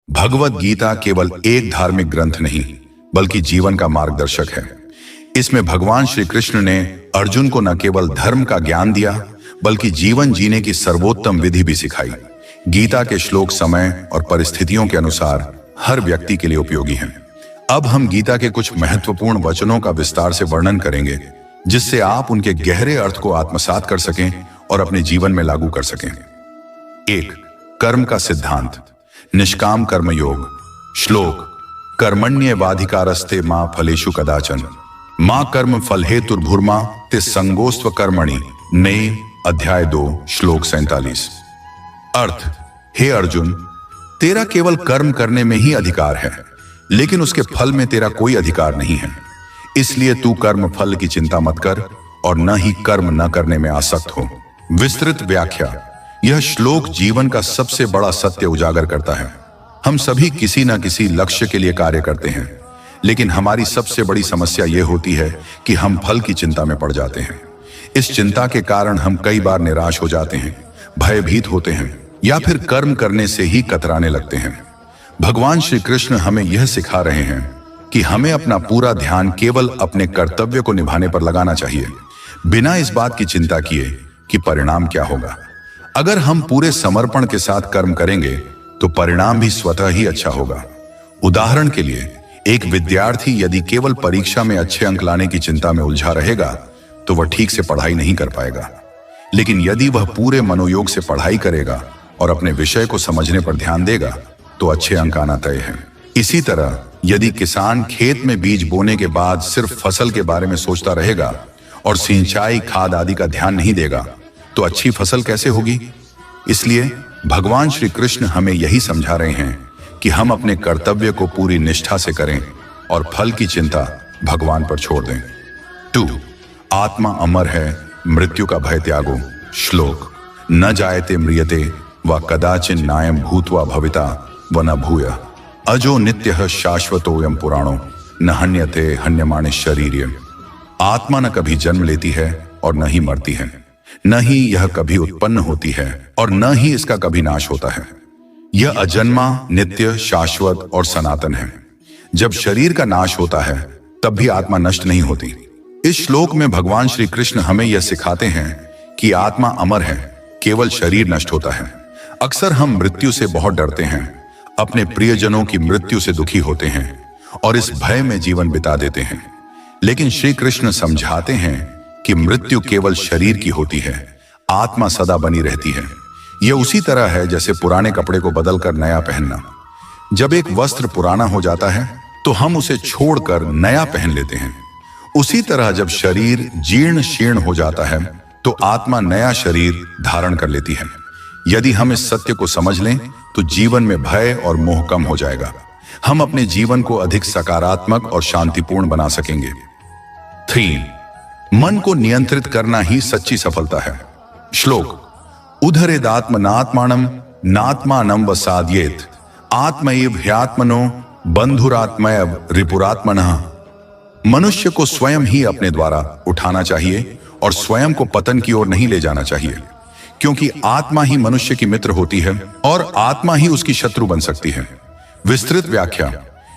भगवत गीता केवल एक धार्मिक ग्रंथ नहीं बल्कि जीवन का मार्गदर्शक है। इसमें भगवान श्री कृष्ण ने अर्जुन को न केवल धर्म का ज्ञान दिया बल्कि जीवन जीने की सर्वोत्तम विधि भी सिखाई। गीता के श्लोक समय और परिस्थितियों के अनुसार हर व्यक्ति के लिए उपयोगी हैं। अब हम गीता के कुछ महत्वपूर्ण वचनों का विस्तार से वर्णन करेंगे जिससे आप उनके गहरे अर्थ को आत्मसात कर सकें और अपने जीवन में लागू कर सकें। 1. कर्म का सिद्धांत, निष्काम कर्म योग। श्लोक: कर्मण्येवाधिकारस्ते मां फलेषु कदाचन मां कर्म फल हेतुर्भुर्मा ते संगोस्त्व कर्मणि ने। अध्याय 2 श्लोक 47। अर्थ: हे अर्जुन, तेरा केवल कर्म करने में ही अधिकार है, लेकिन उसके फल में तेरा कोई अधिकार नहीं है। इसलिए तू कर्म फल की चिंता मत कर और न ही कर्म न करने में आसक्त हो। विस्तृत व्याख्या: यह श्लोक जीवन का सबसे बड़ा सत्य उजागर करता है। हम सभी किसी न किसी लक्ष्य के लिए कार्य करते हैं, लेकिन हमारी सबसे बड़ी समस्या यह होती है कि हम फल की चिंता में पड़ जाते हैं। इस चिंता के कारण हम कई बार निराश हो जाते हैं, भयभीत होते हैं या फिर कर्म करने से ही कतराने लगते हैं। भगवान श्री कृष्ण हमें यह सिखा रहे हैं कि हमें अपना पूरा ध्यान केवल अपने कर्तव्य को निभाने पर लगाना चाहिए, बिना इस बात की चिंता किए कि परिणाम क्या होगा। अगर हम पूरे समर्पण के साथ कर्म करेंगे तो परिणाम भी स्वतः ही अच्छा होगा। उदाहरण के लिए, एक विद्यार्थी यदि केवल परीक्षा में अच्छे अंक लाने की चिंता में उलझा रहेगा तो वह ठीक से पढ़ाई नहीं कर पाएगा। लेकिन यदि वह पूरे मनोयोग से पढ़ाई करेगा और अपने विषय को समझने पर ध्यान देगा तो अच्छे अंक आना तय है। इसी तरह यदि किसान खेत में बीज बोने के बाद सिर्फ फसल के बारे में सोचता रहेगा और सिंचाई, खाद आदि का ध्यान नहीं देगा तो अच्छी फसल कैसे होगी। इसलिए भगवान श्री कृष्ण हमें यही समझा रहे हैं कि हम अपने कर्तव्य को पूरी निष्ठा से करें और फल की चिंता भगवान पर छोड़ दें। 2. आत्मा अमर है, मृत्यु का भय त्यागो। श्लोक: न जायते म्रियते व कदाचिन नायम भूत्वा भविता व न भूय अजो नित्यः शाश्वतोयम पुराणो न हन्यते हन्यमाने शरीर्यम। आत्मा न कभी जन्म लेती है और न ही मरती है, न ही यह कभी उत्पन्न होती है और न ही इसका कभी नाश होता है। यह अजन्मा, नित्य, शाश्वत और सनातन है। जब शरीर का नाश होता है तब भी आत्मा नष्ट नहीं होती। इस श्लोक में भगवान श्री कृष्ण हमें यह सिखाते हैं कि आत्मा अमर है, केवल शरीर नष्ट होता है। अक्सर हम मृत्यु से बहुत डरते हैं, अपने प्रियजनों की मृत्यु से दुखी होते हैं और इस भय में जीवन बिता देते हैं। लेकिन श्री कृष्ण समझाते हैं कि मृत्यु केवल शरीर की होती है, आत्मा सदा बनी रहती है। यह उसी तरह है जैसे पुराने कपड़े को बदलकर नया पहनना। जब एक वस्त्र पुराना हो जाता है तो हम उसे छोड़कर नया पहन लेते हैं। उसी तरह जब शरीर जीर्ण शीर्ण हो जाता है तो आत्मा नया शरीर धारण कर लेती है। यदि हम इस सत्य को समझ लें तो जीवन में भय और मोह कम हो जाएगा। हम अपने जीवन को अधिक सकारात्मक और शांतिपूर्ण बना सकेंगे। 3. मन को नियंत्रित करना ही सच्ची सफलता है। श्लोक: उद्धरेदात्मनात्मानं नात्मानं वसाद्येत आत्मैव ह्यात्मनो बंधुरात्मैव रिपुरात्मनः। मनुष्य को स्वयं ही अपने द्वारा उठाना चाहिए और स्वयं को पतन की ओर नहीं ले जाना चाहिए, क्योंकि आत्मा ही मनुष्य की मित्र होती है और आत्मा ही उसकी शत्रु बन सकती है। विस्तृत व्याख्या: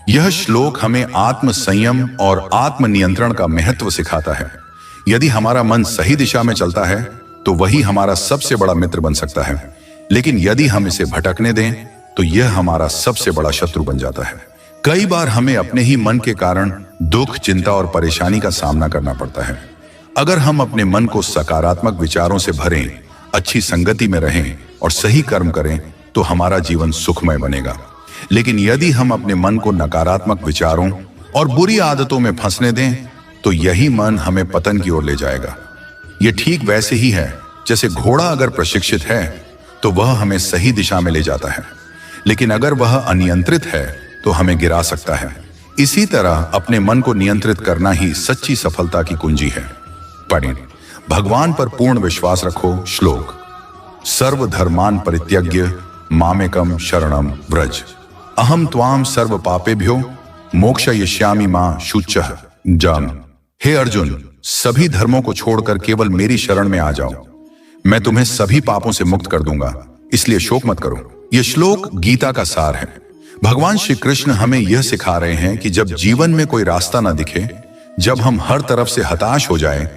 यह श्लोक हमें आत्म संयम और आत्म नियंत्रण का महत्व सिखाता है। यदि हमारा मन सही दिशा में चलता है तो वही हमारा सबसे बड़ा मित्र बन सकता है, लेकिन यदि हम इसे भटकने दें तो यह हमारा सबसे बड़ा शत्रु बन जाता है। कई बार हमें अपने ही मन के कारण दुख, चिंता और परेशानी का सामना करना पड़ता है। अगर हम अपने मन को सकारात्मक विचारों से भरें, अच्छी संगति में रहें और सही कर्म करें तो हमारा जीवन सुखमय बनेगा। लेकिन यदि हम अपने मन को नकारात्मक विचारों और बुरी आदतों में फंसने दें तो यही मन हमें पतन की ओर ले जाएगा। यह ठीक वैसे ही है जैसे घोड़ा अगर प्रशिक्षित है तो वह हमें सही दिशा में ले जाता है, लेकिन अगर वह अनियंत्रित है तो हमें गिरा सकता है। इसी तरह अपने मन को नियंत्रित करना ही सच्ची सफलता की कुंजी है। पढ़ें: भगवान पर पूर्ण विश्वास रखो। श्लोक: सर्वधर्मान परित्यज्य मामेकम शरणम व्रज अहम त्वाम सर्व पापेभ्यो मोक्षयिष्यामि मां शुचः जम। हे अर्जुन, सभी धर्मों को छोड़कर केवल मेरी शरण में आ जाओ, मैं तुम्हें सभी पापों से मुक्त कर दूंगा, इसलिए शोक मत करो। यह श्लोक गीता का सार है। भगवान श्री कृष्ण हमें यह सिखा रहे हैं कि जब जीवन में कोई रास्ता ना दिखे, जब हम हर तरफ से हताश हो जाएं,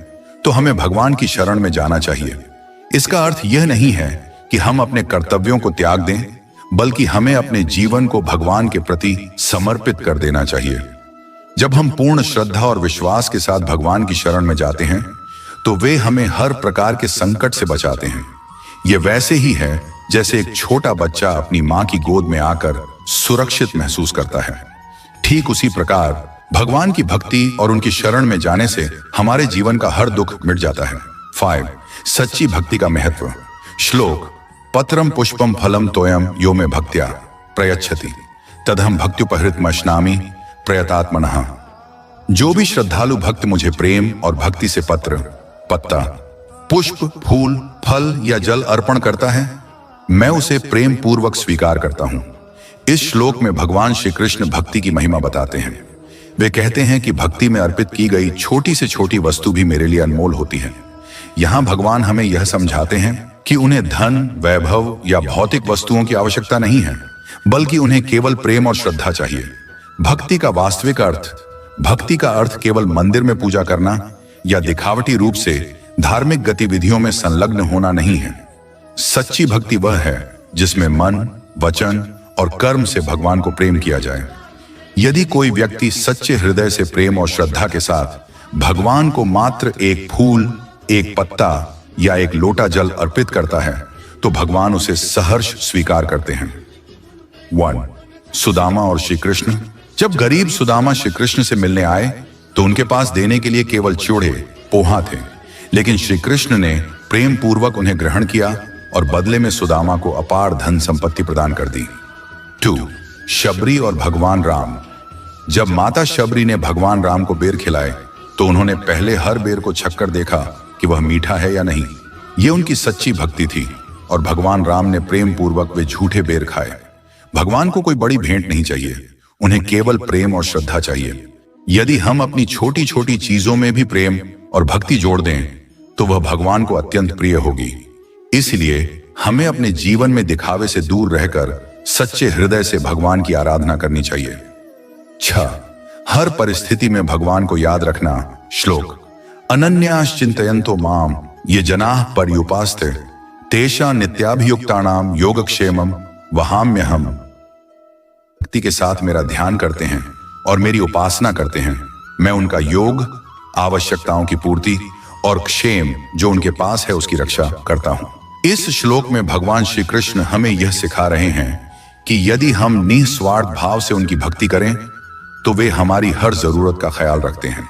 तो हमें भगवान की शरण में जाना चाहिए। इसका अर्थ यह नहीं है कि हम अपने कर्तव्यों को त्याग दें, बल्कि हमें अपने जीवन को भगवान के प्रति समर्पित कर देना चाहिए। जब हम पूर्ण श्रद्धा और विश्वास के साथ भगवान की शरण में जाते हैं, तो वे हमें हर प्रकार के संकट से बचाते हैं। ये वैसे ही है जैसे एक छोटा बच्चा अपनी मां की गोद में आकर सुरक्षित महसूस करता है। ठीक उसी प्रकार भगवान की भक्ति और उनकी शरण में जाने से हमारे जीवन का हर दुख मिट जाता है। 5. सच्ची भक्ति का महत्व। श्लोक। पत्रम पुष्पम फलम तोयम यो में भक्त्या प्रयच्छति तदहम भक्त्युपहृतमश्नामि प्रयतात्मनः। जो भी श्रद्धालु भक्त मुझे प्रेम और भक्ति से पत्र, पत्ता, पुष्प, फूल, फल या जल अर्पण करता है, मैं उसे प्रेम पूर्वक स्वीकार करता हूं। इस श्लोक में भगवान श्री कृष्ण भक्ति की महिमा बताते हैं। वे कहते हैं कि भक्ति में अर्पित की गई छोटी से छोटी वस्तु भी मेरे लिए अनमोल होती है। यहां भगवान हमें यह समझाते हैं कि उन्हें धन, वैभव या भौतिक वस्तुओं की आवश्यकता नहीं है, बल्कि उन्हें केवल प्रेम और श्रद्धा चाहिए। भक्ति का वास्तविक अर्थ, भक्ति का अर्थ केवल मंदिर में पूजा करना या दिखावटी रूप से धार्मिक गतिविधियों में संलग्न होना नहीं है। सच्ची भक्ति वह है जिसमें मन, वचन और कर्म से भगवान को प्रेम किया जाए। यदि कोई व्यक्ति सच्चे हृदय से प्रेम और श्रद्धा के साथ भगवान को मात्र एक फूल, एक पत्ता या एक लोटा जल अर्पित करता है, तो भगवान उसे सहर्ष स्वीकार करते हैं। 1. सुदामा और श्री कृष्ण। जब गरीब सुदामा श्री कृष्ण से मिलने आए, तो उनके पास देने के लिए केवल चूड़े, पोहा थे, लेकिन श्री कृष्ण ने प्रेम पूर्वक उन्हें ग्रहण किया और बदले में सुदामा को अपार धन संपत्ति प्रदान कर दी। 2. शबरी और भगवान राम। जब माता शबरी ने भगवान राम को बेर खिलाए, तो उन्होंने पहले हर बेर को छककर देखा कि वह मीठा है या नहीं। यह उनकी सच्ची भक्ति थी और भगवान राम ने प्रेम पूर्वक वे झूठे बेर खाए। भगवान को कोई बड़ी भेंट नहीं चाहिए, उन्हें केवल प्रेम और श्रद्धा चाहिए। यदि हम अपनी छोटी छोटी चीजों में भी प्रेम और भक्ति जोड़ दें, तो वह भगवान को अत्यंत प्रिय होगी। इसलिए हमें अपने जीवन में दिखावे से दूर रहकर सच्चे हृदय से भगवान की आराधना करनी चाहिए। 6. हर परिस्थिति में भगवान को याद रखना। श्लोक। अनन्यास चिंतयन्तो माम ये जनाः पर्युपास्ते तेषां नित्याभियुक्तानां योगक्षेमं वहाम्यहम्। भक्ति के साथ मेरा ध्यान करते हैं और मेरी उपासना करते हैं, मैं उनका योग, आवश्यकताओं की पूर्ति और क्षेम जो उनके पास है उसकी रक्षा करता हूं। इस श्लोक में भगवान श्री कृष्ण हमें यह सिखा रहे हैं कि यदि हम निस्वार्थ भाव से उनकी भक्ति करें, तो वे हमारी हर जरूरत का ख्याल रखते हैं।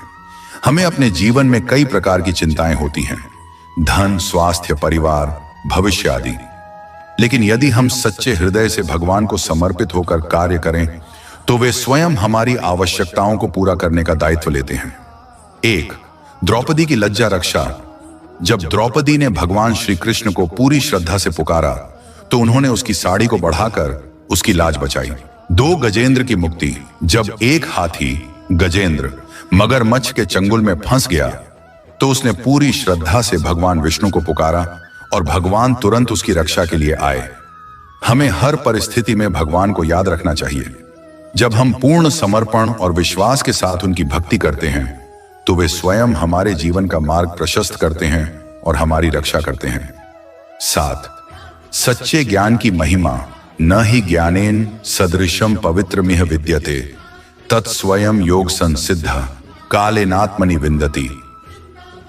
हमें अपने जीवन में कई प्रकार की चिंताएं होती हैं, धन, स्वास्थ्य, परिवार, भविष्य आदि। लेकिन यदि हम सच्चे हृदय से भगवान को समर्पित होकर कार्य करें, तो वे स्वयं हमारी आवश्यकताओं को पूरा करने का दायित्व लेते हैं। 1. द्रौपदी की लज्जा रक्षा। जब द्रौपदी ने भगवान श्री कृष्ण को पूरी श्रद्धा से पुकारा, तो उन्होंने उसकी साड़ी को बढ़ाकर उसकी लाज बचाई। 2. गजेंद्र की मुक्ति। जब एक हाथी गजेंद्र मगरमच्छ के चंगुल में फंस गया, तो उसने पूरी श्रद्धा से भगवान विष्णु को पुकारा और भगवान तुरंत उसकी रक्षा के लिए आए। हमें हर परिस्थिति में भगवान को याद रखना चाहिए। जब हम पूर्ण समर्पण और विश्वास के साथ उनकी भक्ति करते हैं, तो वे स्वयं हमारे जीवन का मार्ग प्रशस्त करते हैं और हमारी रक्षा करते हैं। 7. सच्चे ज्ञान की महिमा। न ही ज्ञानेन सदृशम पवित्रमिह विद्यते तत्स्वयं योग संसिद्ध कालेनात्मनि विन्दति।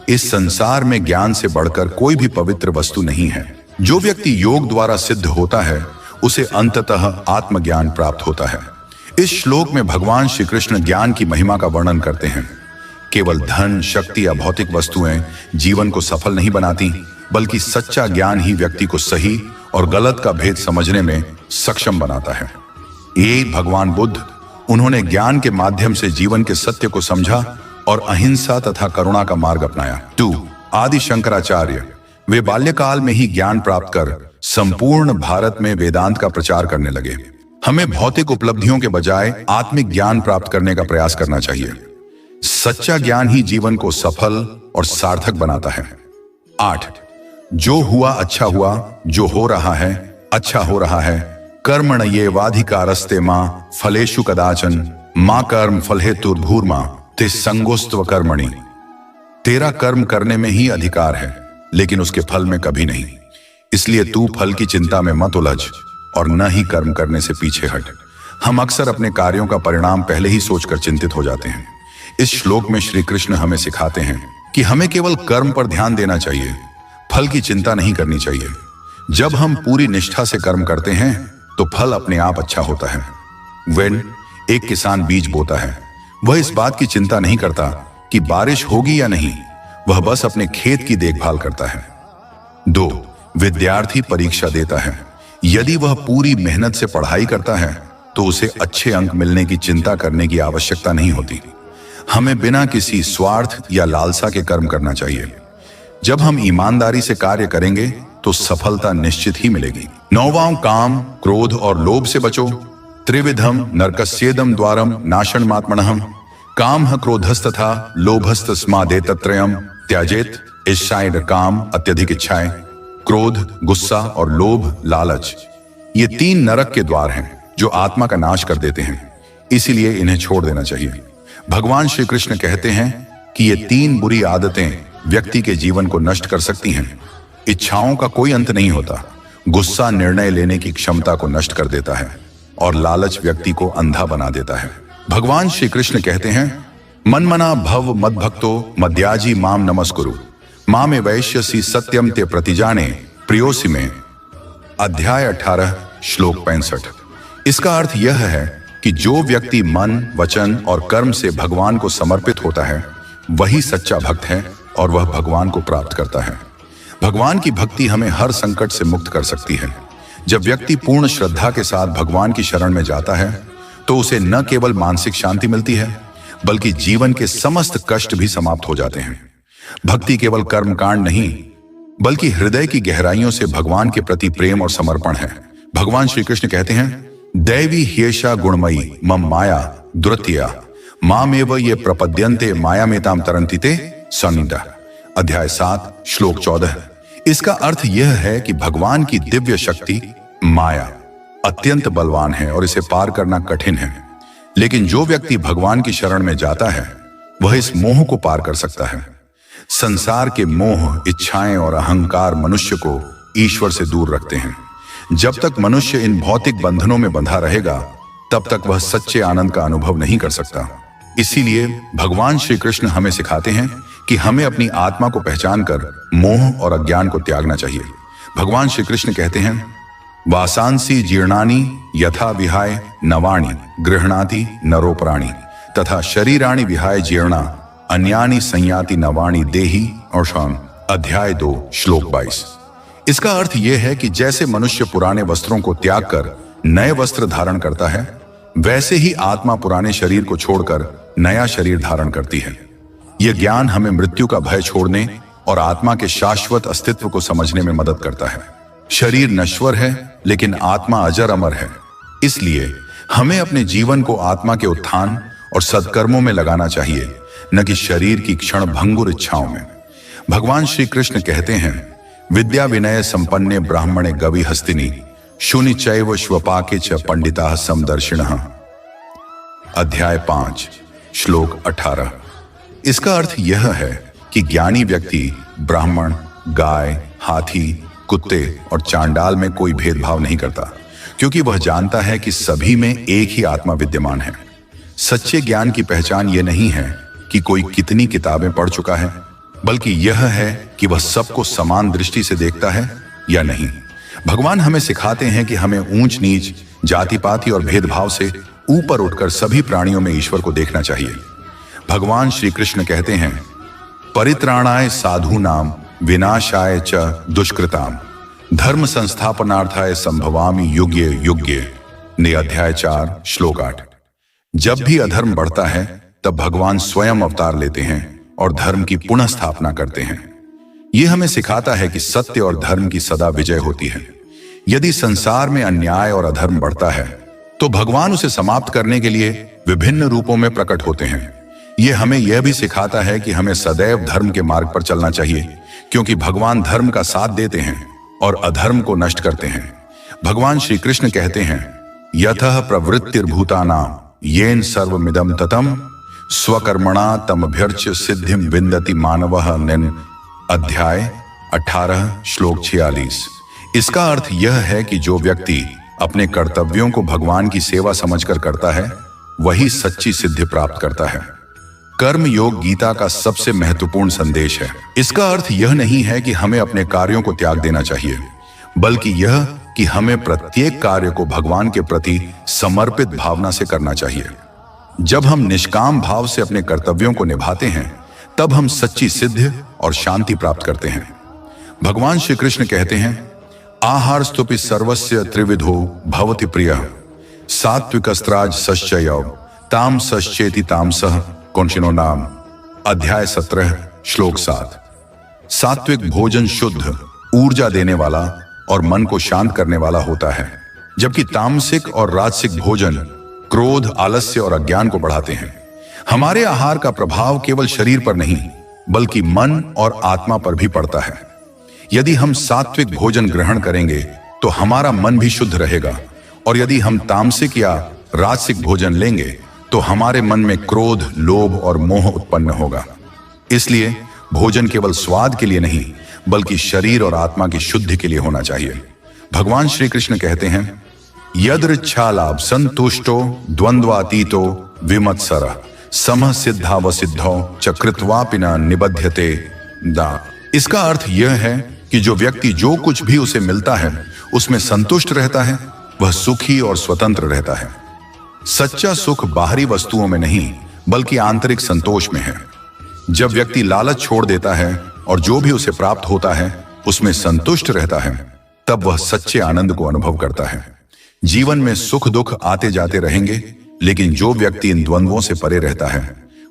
इस संसार में ज्ञान से बढ़कर कोई भी पवित्र वस्तु नहीं है। जो व्यक्ति योग द्वारा सिद्ध होता है, उसे अंततः आत्मज्ञान प्राप्त होता है। इस श्लोक में भगवान श्री कृष्ण ज्ञान की महिमा का वर्णन करते हैं। केवल धन, शक्ति या भौतिक वस्तुएं जीवन को सफल नहीं बनाती, बल्कि सच्चा ज्ञान ही व्यक्ति को सही और गलत का भेद समझने में सक्षम बनाता है। ये भगवान बुद्ध, उन्होंने ज्ञान के माध्यम से जीवन के सत्य को समझा और अहिंसा तथा करुणा का मार्ग अपनाया। 2. आदि शंकराचार्य। वे बाल्यकाल में ही ज्ञान प्राप्त कर संपूर्ण भारत में वेदांत का प्रचार करने लगे। हमें भौतिक उपलब्धियों के बजाय आत्मिक ज्ञान प्राप्त करने का प्रयास करना चाहिए। सच्चा ज्ञान ही जीवन को सफल और सार्थक बनाता है। 8. जो हुआ अच्छा हुआ, जो हो रहा है अच्छा हो रहा है, कर्मण ये वाधिकारस्ते मां फलेषु कदाचन मां कर्म फलहेतुर्भूर्मा ते संगोस्त्व कर्मणि। तेरा कर्म करने में ही अधिकार है, लेकिन उसके फल में कभी नहीं। इसलिए तू फल की चिंता में मत उलझ और न ही कर्म करने से पीछे हट। हम अक्सर अपने कार्यों का परिणाम पहले ही सोचकर चिंतित हो जाते हैं। इस श्लोक में श्री कृष्ण हमें सिखाते हैं कि हमें केवल कर्म पर ध्यान देना चाहिए, फल की चिंता नहीं करनी चाहिए। जब हम पूरी निष्ठा से कर्म करते हैं तो फल अपने आप अच्छा होता है। एक किसान बीज बोता है, वह इस बात की चिंता नहीं करता कि बारिश होगी या नहीं, वह बस अपने खेत की देखभाल करता है। 2. विद्यार्थी परीक्षा देता है। यदि वह पूरी मेहनत से पढ़ाई करता है तो उसे अच्छे अंक मिलने की चिंता करने की आवश्यकता नहीं होती। हमें बिना किसी स्वार्थ या लालसा के कर्म करना चाहिए। जब हम ईमानदारी से कार्य करेंगे तो सफलता निश्चित ही मिलेगी। 9वां काम, क्रोध और लोभ से बचो। त्रिविधम नरकस्येदम द्वारम नाशनमात्मनः कामः क्रोधस्तथा लोभस्तस्मादेतत्रयम् त्याजेत। ईर्ष्या काम, अत्यधिक इच्छाएं, क्रोध, गुस्सा और लोभ, लालच, ये 3 नरक के द्वार हैं जो आत्मा का नाश कर देते हैं। इसीलिए इन्हें छोड़ देना चाहिए। भगवान श्री कृष्ण कहते हैं कि ये 3 बुरी आदतें व्यक्ति के जीवन को नष्ट कर सकती हैं। इच्छाओं का कोई अंत नहीं होता। गुस्सा निर्णय लेने की क्षमता को नष्ट कर देता है और लालच व्यक्ति को अंधा बना देता है। भगवान श्री कृष्ण कहते हैं, मनमना भव मद्भक्तो मद्याजी माम नमस्कुरु मामे वैश्यसी सत्यम ते प्रतिजाने प्रियोसी में। अध्याय 18 श्लोक 65। इसका अर्थ यह है कि जो व्यक्ति मन, वचन और कर्म से भगवान को समर्पित होता है वही सच्चा भक्त है और वह भगवान को प्राप्त करता है। भगवान की भक्ति हमें हर संकट से मुक्त कर सकती है। जब व्यक्ति पूर्ण श्रद्धा के साथ भगवान की शरण में जाता है तो उसे न केवल मानसिक शांति मिलती है बल्कि जीवन के समस्त कष्ट भी समाप्त हो जाते हैं। भक्ति केवल कर्मकांड नहीं बल्कि हृदय की गहराइयों से भगवान के प्रति प्रेम और समर्पण है। भगवान श्री कृष्ण कहते हैं, दैवी ह्येषा गुणमयी मम माया दुरत्या मामेव ये प्रपद्यन्ते मायामेताम तरन्ति ते सन्निधा। अध्याय 7 श्लोक 14। इसका अर्थ यह है कि भगवान की दिव्य शक्ति माया अत्यंत बलवान है और इसे पार करना कठिन है। लेकिन जो व्यक्ति भगवान की शरण में जाता है वह इस मोह को पार कर सकता है। संसार के मोह, इच्छाएं और अहंकार मनुष्य को ईश्वर से दूर रखते हैं। जब तक मनुष्य इन भौतिक बंधनों में बंधा रहेगा तब तक वह सच्चे आनंद का अनुभव नहीं कर सकता। इसीलिए भगवान श्री कृष्ण हमें सिखाते हैं कि हमें अपनी आत्मा को पहचान कर मोह और अज्ञान को त्यागना चाहिए। भगवान श्री कृष्ण कहते हैं, वासांसी जीर्णानि यथा विहाय नवाणि गृह्णाति नरो प्राणी तथा शरीराणि विहाय जीर्णा अन्यानि संयाति नवाणि देहि औषाम। अध्याय 2 श्लोक 22। इसका अर्थ यह है कि जैसे मनुष्य पुराने वस्त्रों को त्याग कर नए वस्त्र धारण करता है वैसे ही आत्मा पुराने शरीर को छोड़कर नया शरीर धारण करती है। यह ज्ञान हमें मृत्यु का भय छोड़ने और आत्मा के शाश्वत अस्तित्व को समझने में मदद करता है। शरीर नश्वर है लेकिन आत्मा अजर अमर है। इसलिए हमें अपने जीवन को आत्मा के उत्थान और सत्कर्मों में लगाना चाहिए, न कि शरीर की क्षण भंगुर इच्छाओं में। भगवान श्री कृष्ण कहते हैं, विद्या विनय संपन्ने ब्राह्मणे गवि हस्तिनी शूनि चैव श्वपाके च पंडिता समदर्शिणः। अध्याय 5 श्लोक 18। इसका अर्थ यह है कि ज्ञानी व्यक्ति ब्राह्मण, गाय, हाथी, कुत्ते और चांडाल में कोई भेदभाव नहीं करता, क्योंकि वह जानता है कि सभी में एक ही आत्मा विद्यमान है। सच्चे ज्ञान की पहचान यह नहीं है कि कोई कितनी किताबें पढ़ चुका है, बल्कि यह है कि वह सबको समान दृष्टि से देखता है या नहीं। भगवान हमें सिखाते हैं कि हमें ऊंच नीच, जाति पाति और भेदभाव से ऊपर उठकर सभी प्राणियों में ईश्वर को देखना चाहिए। भगवान श्री कृष्ण कहते हैं, परित्राणाय साधूनाम विनाशाय च दुष्कृताम धर्म संस्थापनार्थाय संभवामि युगे युगे। ने अध्याय 4 श्लोक 8। जब भी अधर्म बढ़ता है तब भगवान स्वयं अवतार लेते हैं और धर्म की पुनः स्थापना करते हैं। यह हमें सिखाता है कि सत्य और धर्म की सदा विजय होती है। यदि संसार में अन्याय और अधर्म बढ़ता है तो भगवान उसे समाप्त करने के लिए विभिन्न रूपों में प्रकट होते हैं। यह हमें यह भी सिखाता है कि हमें सदैव धर्म के मार्ग पर चलना चाहिए, क्योंकि भगवान धर्म का साथ देते हैं और अधर्म को नष्ट करते हैं। भगवान श्री कृष्ण कहते हैं, यतः प्रवृत्तिर्भूतानां येन सर्वमिदं ततम् स्वकर्मणा तमभ्यर्च्य सिद्धिम विन्दति मानवः निन। अध्याय 18 श्लोक 46। इसका अर्थ यह है कि जो व्यक्ति अपने कर्तव्यों को भगवान की सेवा समझकर करता है वही सच्ची सिद्धि प्राप्त करता है। कर्म योग गीता का सबसे महत्वपूर्ण संदेश है। इसका अर्थ यह नहीं है कि हमें अपने कार्यों को त्याग देना चाहिए, बल्कि यह कि हमें प्रत्येक कार्य को भगवान के प्रति समर्पित भावना से करना चाहिए। जब हम निष्काम भाव से अपने कर्तव्यों को निभाते हैं तब हम सच्ची सिद्धि और शांति प्राप्त करते हैं। भगवान श्री कृष्ण कहते हैं, आहार स्तुपि सर्वस्य त्रिविधो भवति प्रियः सात्विकस्त्राज सश्चय ताम सश्चेति तामसः कौंसिनो नाम। अध्याय 17 श्लोक 7। सात्विक भोजन शुद्ध, ऊर्जा देने वाला और मन को शांत करने वाला होता है, जबकि तामसिक और राजसिक भोजन क्रोध, आलस्य और अज्ञान को बढ़ाते हैं। हमारे आहार का प्रभाव केवल शरीर पर नहीं बल्कि मन और आत्मा पर भी पड़ता है। यदि हम सात्विक भोजन ग्रहण करेंगे तो हमारा मन भी शुद्ध रहेगा, और यदि हम तामसिक या राजसिक भोजन लेंगे तो हमारे मन में क्रोध, लोभ और मोह उत्पन्न होगा। इसलिए भोजन केवल स्वाद के लिए नहीं बल्कि शरीर और आत्मा की शुद्धि के लिए होना चाहिए। भगवान श्री कृष्ण कहते हैं, यदृच्छालाभ संतुष्टो द्वंद्वातीतो विमत्सरः समः सिद्धावसिद्धौ च कृत्वापि न निबध्यते दा। इसका अर्थ यह है कि जो व्यक्ति जो कुछ भी उसे मिलता है उसमें संतुष्ट रहता है, वह सुखी और स्वतंत्र रहता है। सच्चा सुख बाहरी वस्तुओं में नहीं बल्कि आंतरिक संतोष में है। जब व्यक्ति लालच छोड़ देता है और जो भी उसे प्राप्त होता है उसमें संतुष्ट रहता है, तब वह सच्चे आनंद को अनुभव करता है। जीवन में सुख दुख आते जाते रहेंगे, लेकिन जो व्यक्ति इन द्वंद्वों से परे रहता है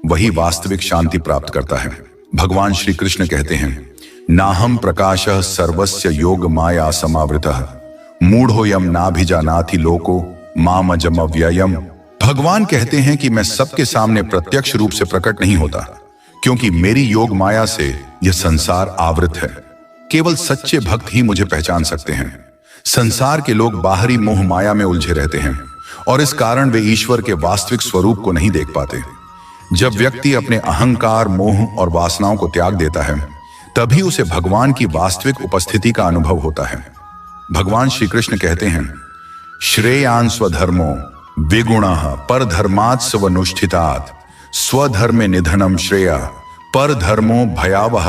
वही वास्तविक शांति प्राप्त करता है। भगवान श्री कृष्ण कहते हैं, नाहम प्रकाशः सर्वस्य योग माया समावृतः मूढ़ोयम नाभिजानाति लोको माम अजम अव्ययम्। भगवान कहते हैं कि मैं सबके सामने प्रत्यक्ष रूप से प्रकट नहीं होता, क्योंकि मेरी योग माया से यह संसार आवृत है। केवल सच्चे भक्त ही मुझे पहचान सकते हैं। संसार के लोग बाहरी मोह माया में उलझे रहते हैं और इस कारण वे ईश्वर के वास्तविक स्वरूप को नहीं देख पाते। जब व्यक्ति अपने अहंकार, मोह और वासनाओं को त्याग देता है तभी उसे भगवान की वास्तविक उपस्थिति का अनुभव होता है। भगवान श्री कृष्ण कहते हैं, श्रेयान् स्वधर्मो विगुणः परधर्मात् स्वनुष्ठितात् स्वधर्मे निधनम श्रेय परधर्मो भयावह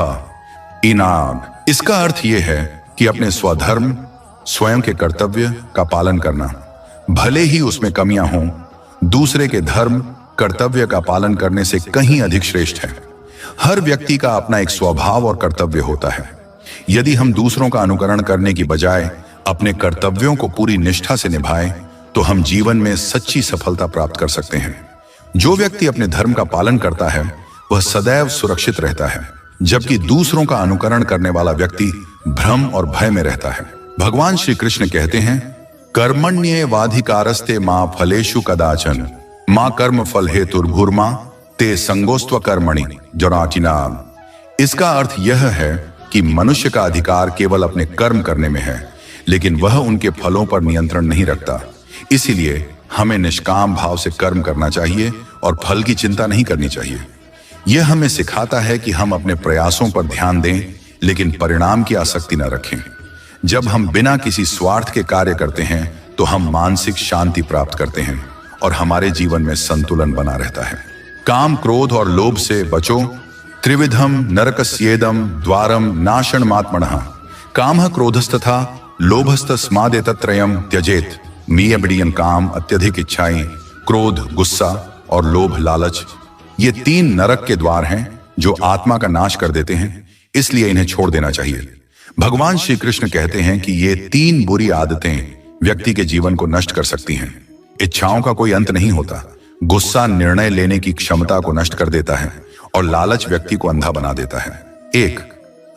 इनाम। इसका अर्थ यह है कि अपने स्वधर्म, स्वयं के कर्तव्य का पालन करना, भले ही उसमें कमियां हों, दूसरे के धर्म, कर्तव्य का पालन करने से कहीं अधिक श्रेष्ठ है। हर व्यक्ति का अपना एक स्वभाव और कर्तव्य होता है। यदि हम दूसरों का अनुकरण करने की बजाय अपने कर्तव्यों को पूरी निष्ठा से निभाएं तो हम जीवन में सच्ची सफलता प्राप्त कर सकते हैं। जो व्यक्ति अपने धर्म का पालन करता है वह सदैव सुरक्षित रहता है, जबकि दूसरों का अनुकरण करने वाला व्यक्ति भ्रम और भय में रहता है। भगवान श्री कृष्ण कहते हैं, कर्मण्येवाधिकारस्ते मां फलेषु कदाचन मां कर्म फल हेतुर्भुर्मा ते संगोस्त्व कर्मणि जनाचिनाम। इसका अर्थ यह है कि मनुष्य का अधिकार केवल अपने कर्म करने में है, लेकिन वह उनके फलों पर नियंत्रण नहीं रखता। इसीलिए हमें निष्काम भाव से कर्म करना चाहिए और फल की चिंता नहीं करनी चाहिए। यह हमें सिखाता है कि हम अपने प्रयासों पर ध्यान दें, लेकिन परिणाम की आसक्ति न रखें। जब हम बिना किसी स्वार्थ के कार्य करते हैं तो हम मानसिक शांति प्राप्त करते हैं और हमारे जीवन में संतुलन बना रहता है। काम, क्रोध और लोभ से बचो। त्रिविधम नरकस्येदम द्वारम नाशनमात्मनः कामः क्रोधस्तथा लोभस्तस्मादेतत्रयम् त्यजेत। मियबिडियन काम, अत्यधिक इच्छाएं, क्रोध, गुस्सा और लोभ, लालच, ये 3 नरक के द्वार हैं जो आत्मा का नाश कर देते हैं, इसलिए इन्हें छोड़ देना चाहिए। भगवान श्री कृष्ण कहते हैं कि ये 3 बुरी आदतें व्यक्ति के जीवन को नष्ट कर सकती हैं। इच्छाओं का कोई अंत नहीं होता। गुस्सा निर्णय लेने की क्षमता को नष्ट कर देता है और लालच व्यक्ति को अंधा बना देता है। 1.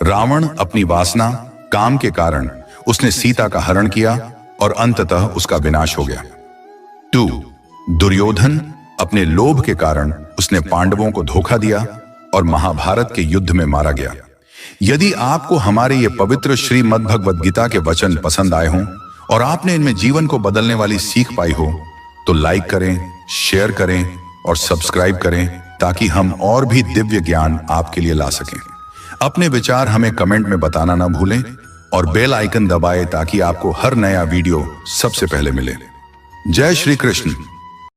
रावण अपनी वासना, काम के कारण उसने सीता का हरण किया और अंततः उसका विनाश हो गया। 2. दुर्योधन अपने लोभ के कारण उसने पांडवों को धोखा दिया और महाभारत के युद्ध में मारा गया। यदि आपको हमारे ये पवित्र श्रीमद् भगवद गीता के वचन पसंद आए हों और आपने इनमें जीवन को बदलने वाली सीख पाई हो तो लाइक करें, शेयर करें और सब्सक्राइब करें ताकि हम और भी दिव्य ज्ञान आपके लिए ला सकें। अपने विचार हमें कमेंट में बताना ना भूलें और बेल आइकन दबाएं ताकि आपको हर नया वीडियो सबसे पहले मिले। जय श्री कृष्ण।